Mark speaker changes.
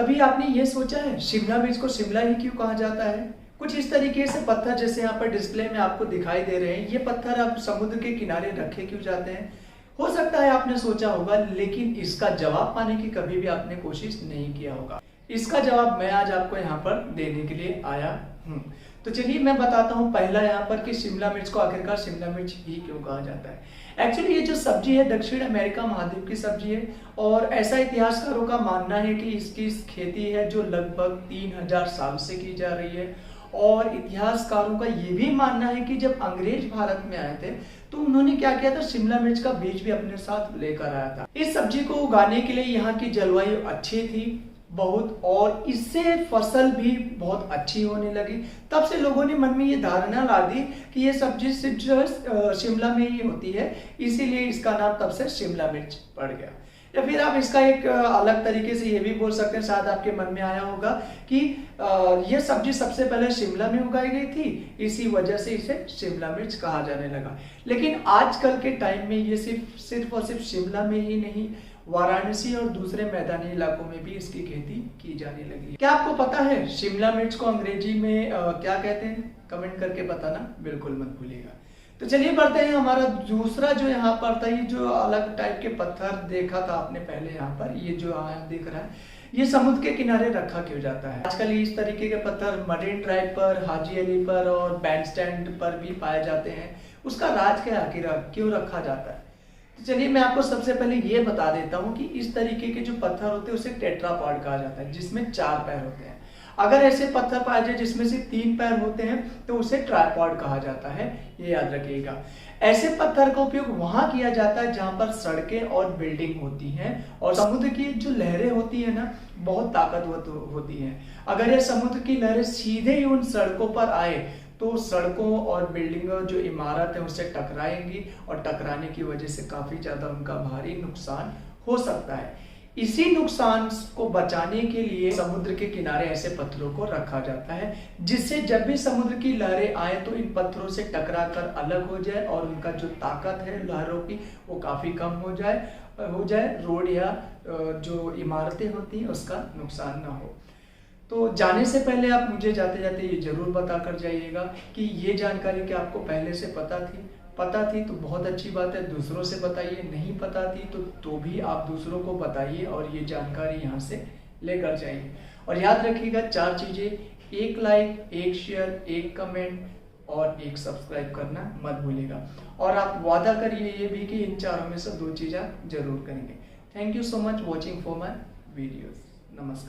Speaker 1: कभी आपने ये सोचा है शिमला मिर्च को शिमला ही क्यों कहा जाता है? कुछ इस तरीके से पत्थर जैसे यहाँ पर डिस्प्ले में आपको दिखाई दे रहे हैं, ये पत्थर अब समुद्र के किनारे रखे क्यों जाते हैं? हो सकता है आपने सोचा होगा, लेकिन इसका जवाब पाने की कभी भी आपने कोशिश नहीं किया होगा। इसका जवाब मैं आज आपको यहाँ पर देने के लिए आया हूँ। तो चलिए मैं बताता हूँ पहला यहाँ पर कि शिमला मिर्च को आखिरकार शिमला मिर्च ही क्यों कहा जाता है। एक्चुअली ये जो सब्जी है दक्षिण अमेरिका महाद्वीप की सब्जी है और ऐसा इतिहासकारों का मानना है कि इसकी खेती है जो लगभग 3000 साल से की जा रही है। और इतिहासकारों का ये भी मानना है कि जब अंग्रेज भारत में आए थे तो उन्होंने क्या किया था, शिमला मिर्च का बीज भी अपने साथ लेकर आया था। इस सब्जी को उगाने के लिए यहाँ की जलवायु अच्छी थी बहुत, और इससे फसल भी बहुत अच्छी होने लगी। तब से लोगों ने मन में ये धारणा ला दी कि ये सब्जी सिर्फ जो है शिमला में ही होती है, इसीलिए इसका नाम तब से शिमला मिर्च पड़ गया। या फिर आप इसका एक अलग तरीके से ये भी बोल सकते हैं, शायद आपके मन में आया होगा कि ये सब्जी सबसे पहले शिमला में उगाई गई थी, इसी वजह से इसे शिमला मिर्च कहा जाने लगा। लेकिन आजकल के टाइम में ये सिर्फ और सिर्फ शिमला में ही नहीं, वाराणसी और दूसरे मैदानी इलाकों में भी इसकी खेती की जाने लगी है। क्या आपको पता है शिमला मिर्च को अंग्रेजी में क्या कहते हैं? कमेंट करके बताना बिल्कुल मत भूलिएगा। तो चलिए बढ़ते हैं। हमारा दूसरा जो यहाँ पर था, ये जो अलग टाइप के पत्थर देखा था आपने पहले, यहाँ पर ये जो दिख रहा है, ये समुद्र के किनारे रखा क्यों जाता है? आजकल इस तरीके के पत्थर मरीन ड्राइव पर, हाजी अली पर और बैंड स्टैंड पर भी पाए जाते हैं। उसका राज क्या आखिर क्यों रखा जाता है? तो चलिए मैं आपको सबसे पहले ये बता देता हूँ कि इस तरीके के जो पत्थर होते हैं उसे टेट्रापॉड कहा जाता है, जिसमें 4 पैर होते हैं। अगर ऐसे पत्थर पाए जाए जिसमें से 3 पैर होते हैं तो उसे ट्राइपॉड कहा जाता है, ये याद रखिएगा। ऐसे पत्थर का उपयोग वहां किया जाता है जहां पर सड़कें और बिल्डिंग होती हैं और समुद्र की जो लहरें होती है ना, बहुत ताकतवर होती हैं। अगर ये समुद्र की लहरें सीधे ही उन सड़कों पर आए तो सड़कों और बिल्डिंगों जो इमारत है उससे टकराएंगी और टकराने की वजह से काफी ज्यादा उनका भारी नुकसान हो सकता है। इसी नुकसान को बचाने के लिए समुद्र के किनारे ऐसे पत्थरों को रखा जाता है, जिससे जब भी समुद्र की लहरें आए तो इन पत्थरों से टकराकर अलग हो जाए और उनका जो ताकत है लहरों की वो काफी कम हो जाए, रोड या जो इमारतें होती हैं उसका नुकसान ना हो। तो जाने से पहले आप मुझे जाते जाते ये जरूर बता कर जाइएगा कि ये जानकारी क्या आपको पहले से पता थी तो बहुत अच्छी बात है, दूसरों से बताइए। नहीं पता थी तो भी आप दूसरों को बताइए और ये जानकारी यहाँ से लेकर जाइए। और याद रखिएगा 4 चीजें, 1 लाइक, 1 शेयर, 1 कमेंट और 1 सब्सक्राइब करना मत भूलिएगा। और आप वादा करिए ये भी कि इन चारों में से 2 चीज़ आप जरूर करेंगे। Thank you so much watching for my videos. नमस्कार।